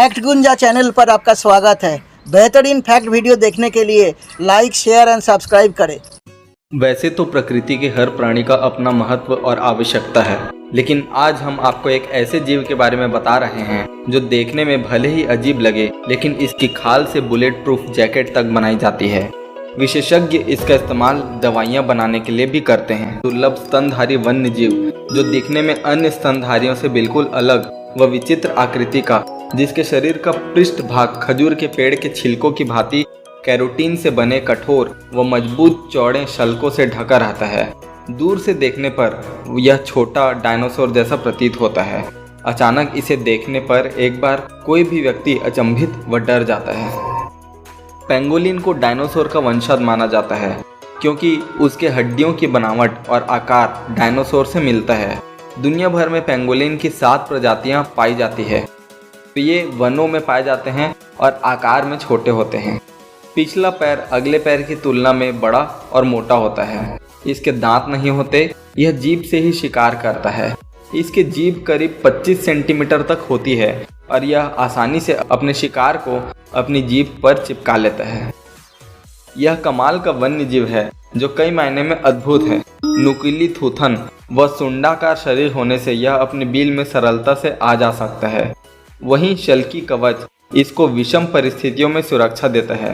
Fact गुंजा channel पर आपका स्वागत है। बेहतरीन फैक्ट वीडियो देखने के लिए लाइक, शेयर एंड सब्सक्राइब करें। वैसे तो प्रकृति के हर प्राणी का अपना महत्व और आवश्यकता है, लेकिन आज हम आपको एक ऐसे जीव के बारे में बता रहे हैं जो देखने में भले ही अजीब लगे, लेकिन इसकी खाल से बुलेट प्रूफ जैकेट तक बनाई जाती है। विशेषज्ञ इसका इस्तेमाल दवाइयां बनाने के लिए भी करते हैं। दुर्लभ स्तनधारी वन्य जीव जो दिखने में अन्य स्तनधारियों से बिल्कुल अलग व विचित्र आकृति का, जिसके शरीर का पृष्ठ भाग खजूर के पेड़ के छिलकों की भांति कैरोटीन से बने कठोर व मजबूत चौड़े शल्कों से ढका रहता है। दूर से देखने पर यह छोटा डायनासोर जैसा प्रतीत होता है। अचानक इसे देखने पर एक बार कोई भी व्यक्ति अचंभित व डर जाता है। पेंगोलिन को डायनासोर का वंशज माना जाता है क्योंकि उसके हड्डियों की बनावट और आकार डायनासोर से मिलता है। दुनिया भर में पेंगोलिन की 7 प्रजातियां पाई जाती है। ये वनों में पाए जाते हैं और आकार में छोटे होते हैं। पिछला पैर अगले पैर की तुलना में बड़ा और मोटा होता है। इसके दांत नहीं होते। यह जीभ से ही शिकार करता है। इसकी जीभ करीब 25 सेंटीमीटर तक होती है और यह आसानी से अपने शिकार को अपनी जीभ पर चिपका लेता है। यह कमाल का वन्य जीव है जो कई मायने में अद्भुत है। नुकीली थूथन व सुंडाकार शरीर होने से यह अपने बिल में सरलता से आ जा सकता है। वहीं शल्की कवच इसको विषम परिस्थितियों में सुरक्षा देता है।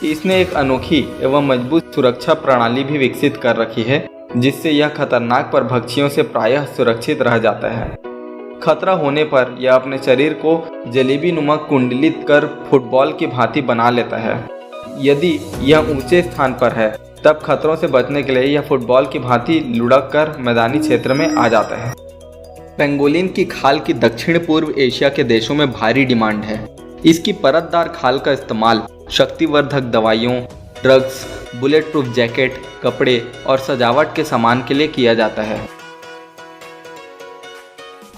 इसने एक अनोखी एवं मजबूत सुरक्षा प्रणाली भी विकसित कर रखी है, जिससे यह खतरनाक परभक्षियों से प्रायः सुरक्षित रह जाता है। खतरा होने पर यह अपने शरीर को जलेबी नुमा कुंडलित कर फुटबॉल की भांति बना लेता है। यदि यह ऊंचे स्थान पर है तब खतरों से बचने के लिए यह फुटबॉल की भांति लुढ़क कर मैदानी क्षेत्र में आ जाता है। पेंगोलिन की खाल की दक्षिण पूर्व एशिया के देशों में भारी डिमांड है। इसकी परतदार खाल का इस्तेमाल शक्तिवर्धक दवाइयों, ड्रग्स, बुलेट प्रूफ जैकेट, कपड़े और सजावट के सामान के लिए किया जाता है।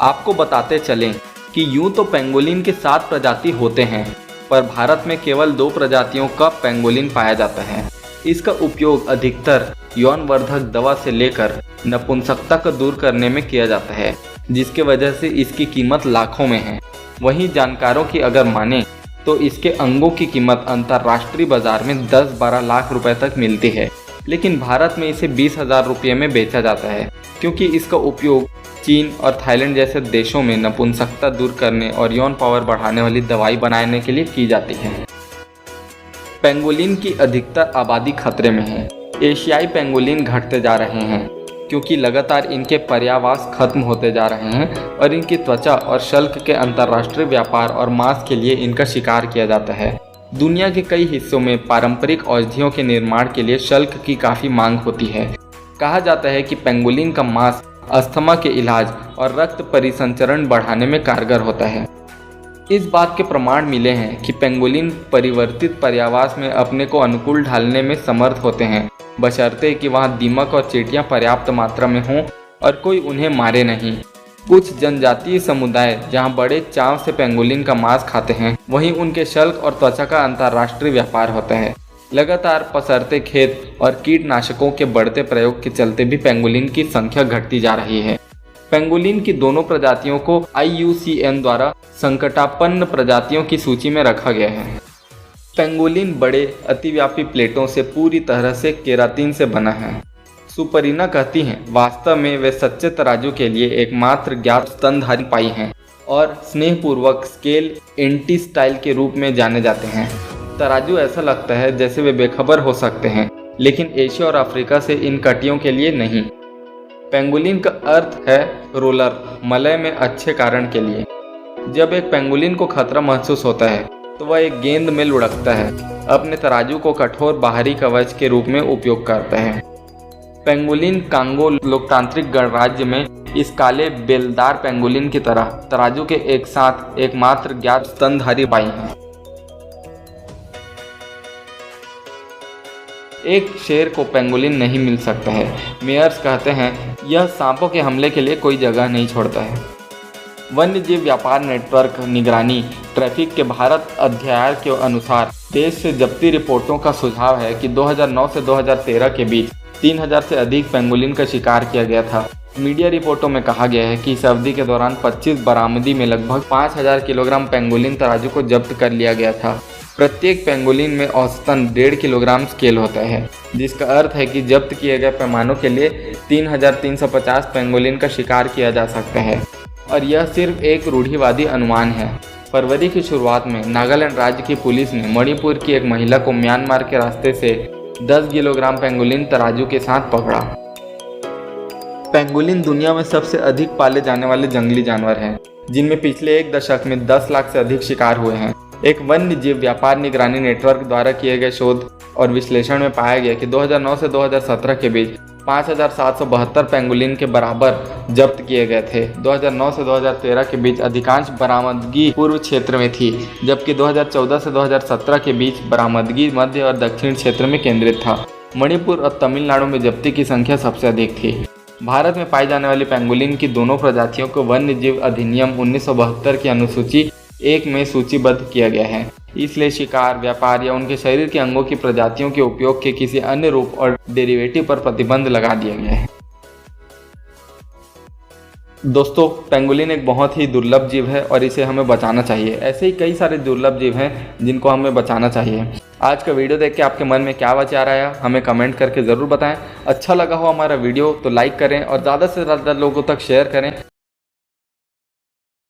आपको बताते चलें कि यूं तो पेंगोलिन के 7 प्रजाति होते हैं, पर भारत में केवल 2 प्रजातियों का पेंगोलिन पाया जाता है। इसका उपयोग अधिकतर यौनवर्धक दवा से लेकर नपुंसकता को दूर करने में किया जाता है, जिसके वजह से इसकी कीमत लाखों में है। वहीं जानकारों की अगर माने तो इसके अंगों की कीमत अंतर्राष्ट्रीय बाजार में 10-12 लाख रुपए तक मिलती है, लेकिन भारत में इसे 20,000 रुपये में बेचा जाता है, क्योंकि इसका उपयोग चीन और थाईलैंड जैसे देशों में नपुंसकता दूर करने और यौन पावर बढ़ाने वाली दवाई बनाने के लिए की जाती है। पेंगोलिन की अधिकतर आबादी खतरे में है। एशियाई पेंगोलिन घटते जा रहे हैं क्योंकि लगातार इनके पर्यावास खत्म होते जा रहे हैं और इनकी त्वचा और शल्क के अंतर्राष्ट्रीय व्यापार और मांस के लिए इनका शिकार किया जाता है। दुनिया के कई हिस्सों में पारंपरिक औषधियों के निर्माण के लिए शल्क की काफ़ी मांग होती है। कहा जाता है कि पेंगोलिन का मांस अस्थमा के इलाज और रक्त परिसंचरण बढ़ाने में कारगर होता है। इस बात के प्रमाण मिले हैं कि पेंगोलिन परिवर्तित पर्यावास में अपने को अनुकूल ढालने में समर्थ होते हैं, बशर्ते कि वहाँ दीमक और चींटियां पर्याप्त मात्रा में हों और कोई उन्हें मारे नहीं। कुछ जनजातीय समुदाय जहाँ बड़े चाव से पेंगोलिन का मांस खाते हैं, वहीं उनके शल्क और त्वचा का अंतर्राष्ट्रीय व्यापार होता है। लगातार पसरते खेत और कीटनाशकों के बढ़ते प्रयोग के चलते भी पेंगोलिन की संख्या घटती जा रही है। पेंगोलिन की दोनों प्रजातियों को IUCN द्वारा संकटापन्न प्रजातियों की सूची में रखा गया है। पेंगोलिन बड़े अतिव्यापी प्लेटों से पूरी तरह से केराटिन से बना है। सुपरीना कहती हैं, वास्तव में वे सच्चे तराजू के लिए एकमात्र ज्ञात स्तनधारी पाई हैं और स्नेहपूर्वक स्केल एंटी स्टाइल के रूप में जाने जाते हैं। तराजू ऐसा लगता है जैसे वे बेखबर हो सकते हैं, लेकिन एशिया और अफ्रीका से इन कटियों के लिए नहीं। पेंगोलिन का अर्थ है रोलर, मलय में अच्छे कारण के लिए। जब एक पेंगोलिन को खतरा महसूस होता है तो वह एक गेंद में लुढ़कता है, अपने तराजू को कठोर बाहरी कवच के रूप में उपयोग करता है। पेंगोलिन कांगो लोकतांत्रिक गणराज्य में इस काले बेलदार पेंगोलिन की तरह तराजू के एक साथ एकमात्र ज्ञात स्तनधारी पाई हैं। एक शेर को पेंगोलिन नहीं मिल सकता है। मेयर्स कहते हैं, यह सांपों के हमले के लिए कोई जगह नहीं छोड़ता है। वन्य जीव व्यापार नेटवर्क निगरानी ट्रैफिक के भारत अध्याय के अनुसार देश से जब्ती रिपोर्टों का सुझाव है कि 2009 से 2013 के बीच 3000 से अधिक पेंगोलिन का शिकार किया गया था मीडिया रिपोर्टों में कहा गया है कि इस अवधि के दौरान 25 बरामदी में लगभग 5000 किलोग्राम पेंगोलिन तराजू को जब्त कर लिया गया था। प्रत्येक पेंगोलिन में औसतन 1.5 किलोग्राम स्केल होता है, जिसका अर्थ है कि जब्त किए गए पैमानों के लिए 3350 पेंगोलिन का शिकार किया जा सकता है। और यह सिर्फ एक रूढ़िवादी अनुमान है। फरवरी की शुरुआत में नागालैंड राज्य की पुलिस ने मणिपुर की एक महिला को म्यांमार के रास्ते से 10 किलोग्राम पेंगोलिन तराजू के साथ पकड़ा। पेंगोलिन दुनिया में सबसे अधिक पाले जाने वाले जंगली जानवर हैं, जिनमें पिछले एक दशक में 10 लाख से अधिक शिकार हुए हैं। एक वन्य जीव व्यापार निगरानी नेटवर्क द्वारा किए गए शोध और विश्लेषण में पाया गया कि 2009 से 2017 के बीच 5772 पेंगोलिन के बराबर जब्त किए गए थे। 2009 से 2013 के बीच अधिकांश बरामदगी पूर्व क्षेत्र में थी, जबकि 2014 से 2017 के बीच बरामदगी मध्य और दक्षिण क्षेत्र में केंद्रित था। मणिपुर और तमिलनाडु में जब्ती की संख्या सबसे अधिक थी। भारत में पाई जाने वाली पेंगोलिन की दोनों प्रजातियों को वन्य जीव अधिनियम 1972 की अनुसूची 1 में सूचीबद्ध किया गया है। इसलिए शिकार, व्यापार या उनके शरीर के अंगों की प्रजातियों के उपयोग के किसी अन्य रूप और डेरिवेटिव पर प्रतिबंध लगा दिया गया है। दोस्तों, पेंगोलिन एक बहुत ही दुर्लभ जीव है और इसे हमें बचाना चाहिए। ऐसे ही कई सारे दुर्लभ जीव हैं जिनको हमें बचाना चाहिए। आज का वीडियो देख के आपके मन में क्या विचार आया, हमें कमेंट करके ज़रूर बताएं। अच्छा लगा हो हमारा वीडियो तो लाइक करें और ज़्यादा से ज़्यादा लोगों तक शेयर करें